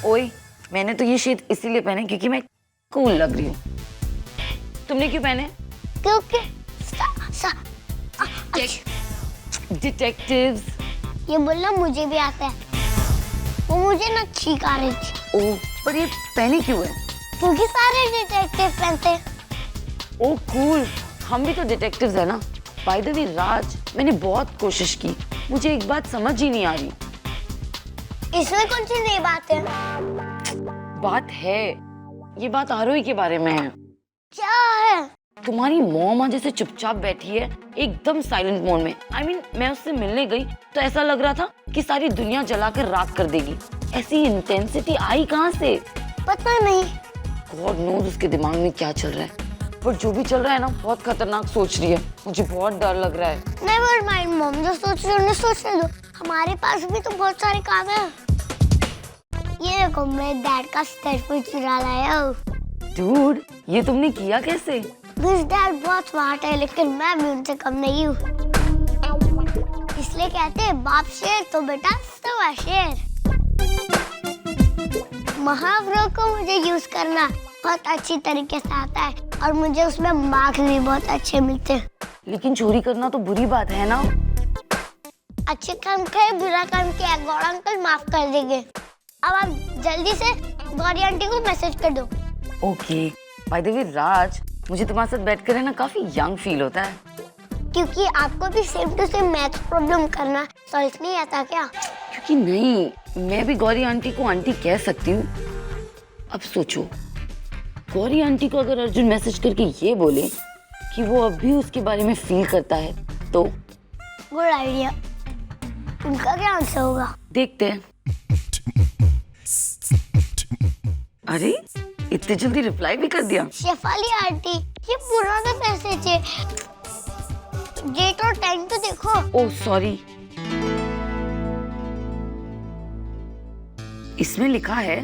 ओए, मैंने तो ये शेड इसीलिए पहने क्योंकि मैं कूल लग रही हूँ। तुमने क्यों पहने? क्योंकि डिटेक्टिव्स। ये बोलना मुझे भी आता है। वो मुझे ना छींक आ रही थी। ओह, पर ये पहनी क्यों है? क्योंकि सारे डिटेक्टिव पहनते हैं। ओह कूल, हम भी तो डिटेक्टिव्स है ना। बाय द वे राज, मैंने बहुत कोशिश की, मुझे एक बात समझ ही नहीं आ रही। इसमें कौन सी नई बात है? बात है, ये बात आरोही के बारे में है। क्या है? तुम्हारी मॉम आज जैसे चुपचाप बैठी है, एकदम साइलेंट मोड में। I mean, मैं उससे मिलने गई तो ऐसा लग रहा था कि सारी दुनिया जलाकर राख कर देगी। ऐसी इंटेंसिटी आई कहाँ से? पता नहीं। गॉड नोज उसके दिमाग में क्या चल रहा है। पर जो भी चल रहा है ना, बहुत खतरनाक सोच रही है। मुझे बहुत डर लग रहा है। नेवर माइंड मॉम, जो सोच रही है उन्हें सोचने दो। हमारे पास भी तो बहुत सारे काम है। ये देखो, मैं डैड का स्टेटमेंट चुरा लाया हूँ। डूड, ये तुमने किया कैसे? मेरे डैड बहुत स्मार्ट है, लेकिन मैं भी उनसे कम नहीं हूँ। इसलिए कहते हैं बाप शेर तो बेटा सवा शेर। मुहावरों को मुझे यूज करना बहुत अच्छी तरीके से आता है और मुझे उसमें मार्क्स भी बहुत अच्छे मिलते हैं। लेकिन चोरी करना तो बुरी बात है ना। अच्छे काम किए, बुरा काम किया, गौड़ अंकल माफ कर देंगे। अब आप जल्दी से गौरी आंटी को मैसेज कर दो। ओके। बाय द वे राज, मुझे तुम्हारे साथ बैठकर है ना काफी यंग फील होता है। क्योंकि आपको भी same to same math problem करना सॉल्व नहीं आता क्या? क्योंकि नहीं, मैं भी गौरी आंटी को आंटी कह सकती हूँ। अब सोचो, गौरी आंटी को अगर अर्जुन मैसेज करके ये बोले कि वो अब भी उसके बारे में फील करता है तो? Good idea. उनका क्या आंसर होगा? देखते हैं। अरे, इतनी जल्दी रिप्लाई भी कर दिया। शेफाली आंटी, ये पुराना मैसेज है। डेट और टाइम तो देखो। ओह सॉरी, इसमें लिखा है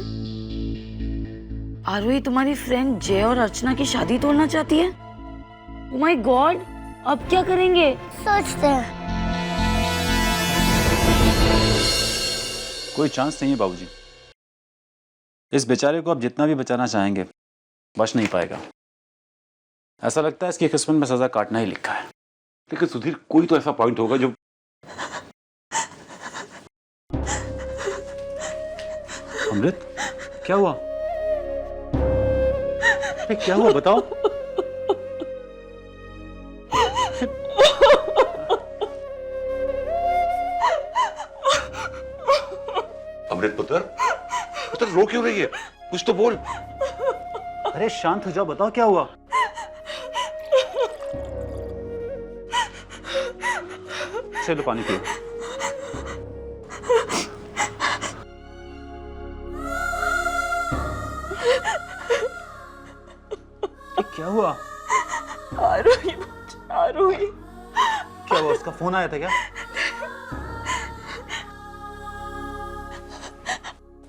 आरोही तुम्हारी फ्रेंड जय और अर्चना की शादी तोड़ना चाहती है। ओह माय गॉड, अब क्या करेंगे? सोचते हैं। कोई चांस नहीं है बाबूजी। इस बेचारे को आप जितना भी बचाना चाहेंगे बच नहीं पाएगा। ऐसा लगता है इसकी किस्मत में सजा काटना ही लिखा है। लेकिन सुधीर, कोई तो ऐसा पॉइंट होगा जो अमृत, क्या हुआ? क्या हुआ बताओ। अमृत पुत्र, पुत्र रो क्यों रही है? कुछ तो बोल। अरे शांत हो जाओ, बताओ क्या हुआ। चलो पानी पियो। क्या हुआ? आरोही, आरोही। क्या हुआ? उसका फोन आया था क्या?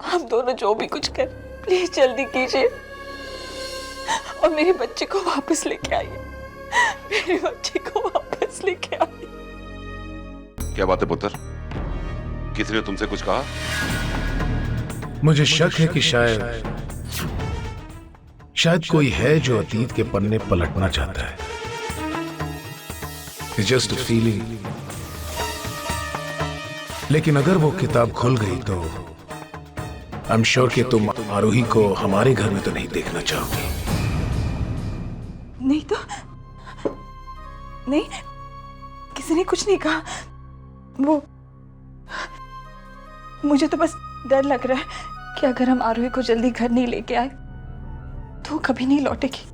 हम दोनों जो भी कुछ कर, प्लीज जल्दी कीजिए और मेरे बच्चे को वापस लेके आइए। मेरे बच्चे को वापस लेके आइए। क्या बात है पुत्र? किसी ने तुमसे कुछ कहा? मुझे शक है कि शायद कोई है जो अतीत के पन्ने पलटना चाहता है। It's just a feeling। लेकिन अगर वो किताब खुल गई तो आई एम श्योर कि तुम आरोही को हमारे घर में तो नहीं देखना चाहोगी। नहीं तो नहीं, किसी ने कुछ नहीं कहा। वो मुझे तो बस डर लग रहा है कि अगर हम आरोही को जल्दी घर नहीं लेके आए तो कभी नहीं लौटेगी,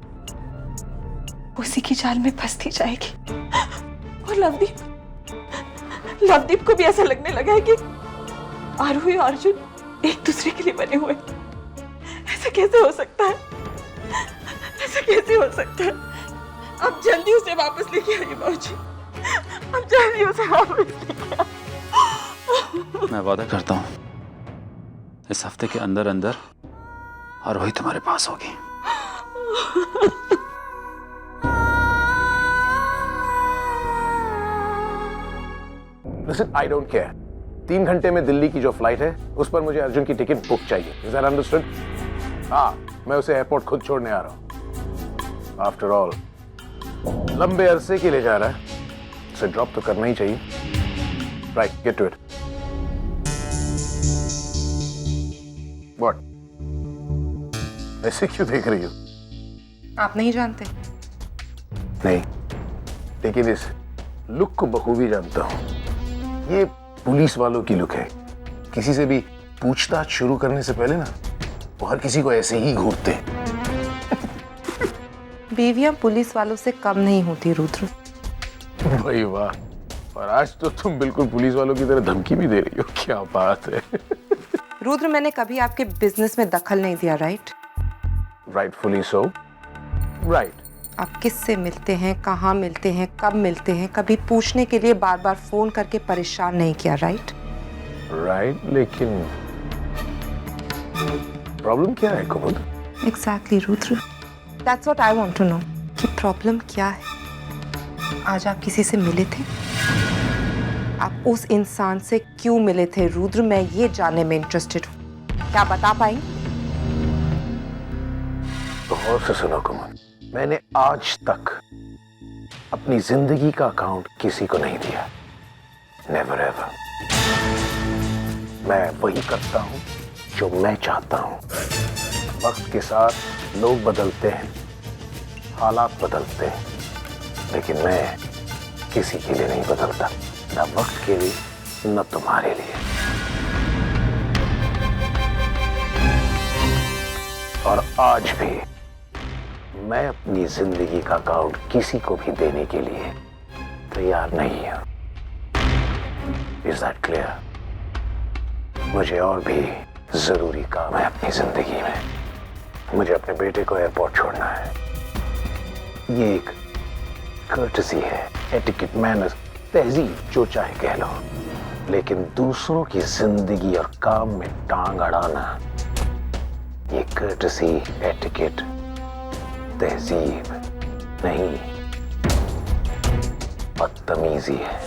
उसी की जाल में फंसती जाएगी। और लवदीप को भी ऐसा लगने लगा है कि आरोही और अर्जुन एक दूसरे के लिए बने हुए। ऐसा कैसे हो सकता है? ऐसा कैसे हो सकता है? अब जल्दी उसे वापस लेके आइए बाबूजी, अब जल्दी उसे वापस लेके आइए। मैं वादा करता हूं इस हफ्ते के अंदर अंदर आरोही तुम्हारे पास होगी। Listen, I don't care. 3 घंटे में दिल्ली की जो फ्लाइट है उस पर मुझे अर्जुन की टिकट बुक चाहिए। Is that understood? हाँ, मैं उसे एयरपोर्ट खुद छोड़ने आ रहा हूँ। आफ्टर ऑल लंबे अरसे के लिए जा रहा है, उसे ड्रॉप तो करना ही चाहिए। Right, get to it. What? ऐसे क्यों देख रही हो? आप नहीं जानते? नहीं, लेकिन इस लुक को बखूबी जानता हूं। ये पुलिस वालों की लुक है। किसी से भी पूछताछ शुरू करने से पहले ना वो हर किसी को ऐसे ही घूरते हैं। बीवियां पुलिस वालों से कम नहीं होती रुद्र। भाई वाह, और आज तो तुम बिल्कुल पुलिस वालों की तरह धमकी भी दे रही हो। क्या बात है। रुद्र, मैंने कभी आपके बिजनेस में दखल नहीं दिया, राइट? Rightfully so. राइट। आप किससे मिलते हैं, कहाँ मिलते हैं, कब मिलते हैं, कभी पूछने के लिए बार बार फोन करके परेशान नहीं किया, राइट? राइट, लेकिन प्रॉब्लम क्या है Kumud? Exactly Rudra, that's what I want to know कि प्रॉब्लम क्या है। आज आप किसी से मिले थे? आप उस इंसान से क्यों मिले थे रुद्र? मैं ये जानने में इंटरेस्टेड हूँ। क्या बता पाएंगे? गौर से सुनो कुमुद, मैंने आज तक अपनी जिंदगी का अकाउंट किसी को नहीं दिया। Never ever. मैं वही करता हूं जो मैं चाहता हूं। वक्त के साथ लोग बदलते हैं, हालात बदलते हैं, लेकिन मैं किसी के लिए नहीं बदलता, न वक्त के लिए न तुम्हारे लिए। और आज भी मैं अपनी जिंदगी का अकाउंट किसी को भी देने के लिए तैयार नहीं हूं। Is that clear? मुझे और भी जरूरी काम है अपनी जिंदगी में। मुझे अपने बेटे को एयरपोर्ट छोड़ना है। ये एक कर्टसी है, एटिकेट, मैनर्स, तहजीब, जो चाहे कह लो, लेकिन दूसरों की जिंदगी और काम में टांग अड़ाना, ये कर्टसी, एटिकेट, तहजीब नहीं, बदतमीजी है।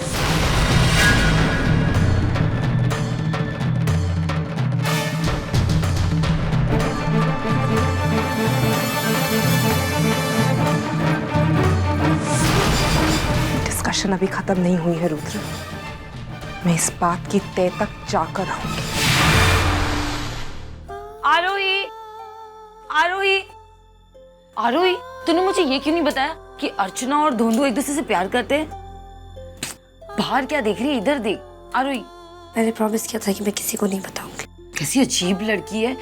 डिस्कशन अभी खत्म नहीं हुई है रुद्र। मैं इस बात की तय तक जाकर रहूंगी। आरोही, आरोही, आरोही, तूने मुझे ये क्यों नहीं बताया कि अर्चना और धोंदू एक दूसरे से प्यार करते हैं? बाहर क्या देख रही है? इधर देख। आरोही, मैंने प्रॉमिस किया था कि मैं किसी को नहीं बताऊंगी। कैसी अजीब लड़की है,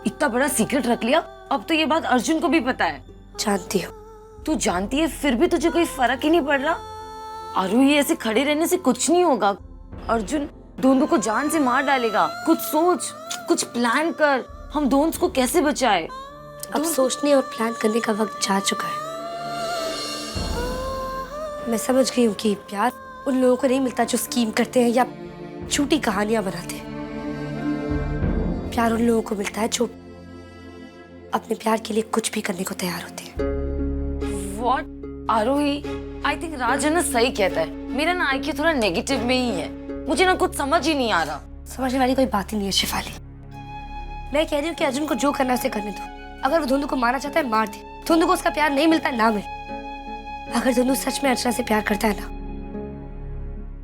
इतना बड़ा सीक्रेट रख लिया। अब तो ये बात अर्जुन को भी पता है। जानती हो? तू जानती है फिर भी तुझे कोई फर्क ही नहीं पड़ रहा? आरोही, ऐसे खड़े रहने से कुछ नहीं होगा। अर्जुन धोंदू को जान से मार डालेगा। कुछ सोच, कुछ प्लान कर। हम दोनों को कैसे बचाए? अब सोचने और प्लान करने का वक्त जा चुका है। मैं समझ गई हूँ कि प्यार उन लोगों को नहीं मिलता जो स्कीम करते हैं या झूठी कहानियां बनाते हैं। प्यार उन लोगों को मिलता है जो अपने प्यार के लिए कुछ भी करने को तैयार होते हैं। What? आरोही, आई थिंक राज है ना सही कहता है। मेरा ना आईक्यू थोड़ा नेगेटिव में ही है। मुझे ना कुछ समझ ही नहीं आ रहा। समझने वाली कोई बात ही नहीं है शिफाली। मैं कह रही हूँ कि अर्जुन को जो करना है उसे करने दो। अगर वो धुंधु को मारना चाहता है मार दे। धुंधु को उसका प्यार नहीं मिलता ना मिले। अगर धुंधु सच में अर्चना से प्यार करता है ना,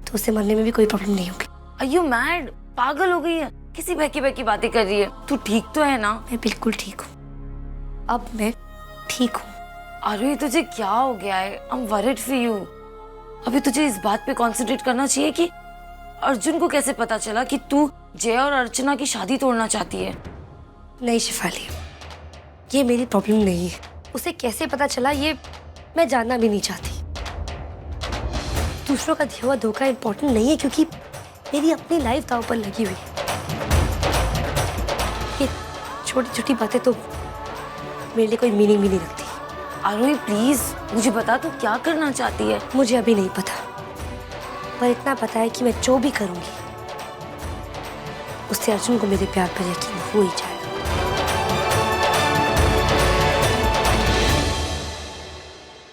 तो उसे मरने में भी कोई प्रॉब्लम नहीं होगी। Are you mad? पागल हो गई है? किसी बहकी बहकी बातें कर रही है। तू ठीक तो है ना? मैं बिल्कुल ठीक हूँ। अब मैं ठीक हूँ। आरोही, तुझे क्या हो गया है? I'm worried for you. अभी तुझे इस बात पे कंसंट्रेट करना चाहिए कि अर्जुन को कैसे पता चला कि तू जय और अर्चना की शादी तोड़ना चाहती है। नहीं शिफाली, ये मेरी प्रॉब्लम नहीं है। उसे कैसे पता चला ये मैं जानना भी नहीं चाहती। दूसरों का दिया हुआ धोखा इम्पोर्टेंट नहीं है, क्योंकि मेरी अपनी लाइफ दांव पर लगी हुई है। ये छोटी छोटी बातें तो मेरे लिए कोई मीनिंग भी नहीं रखती। आरोही प्लीज मुझे बता, तू क्या करना चाहती है? मुझे अभी नहीं पता, पर इतना पता है कि मैं जो भी करूंगी उससे अर्जुन को मेरे प्यार पर यकीन हो ही जाए।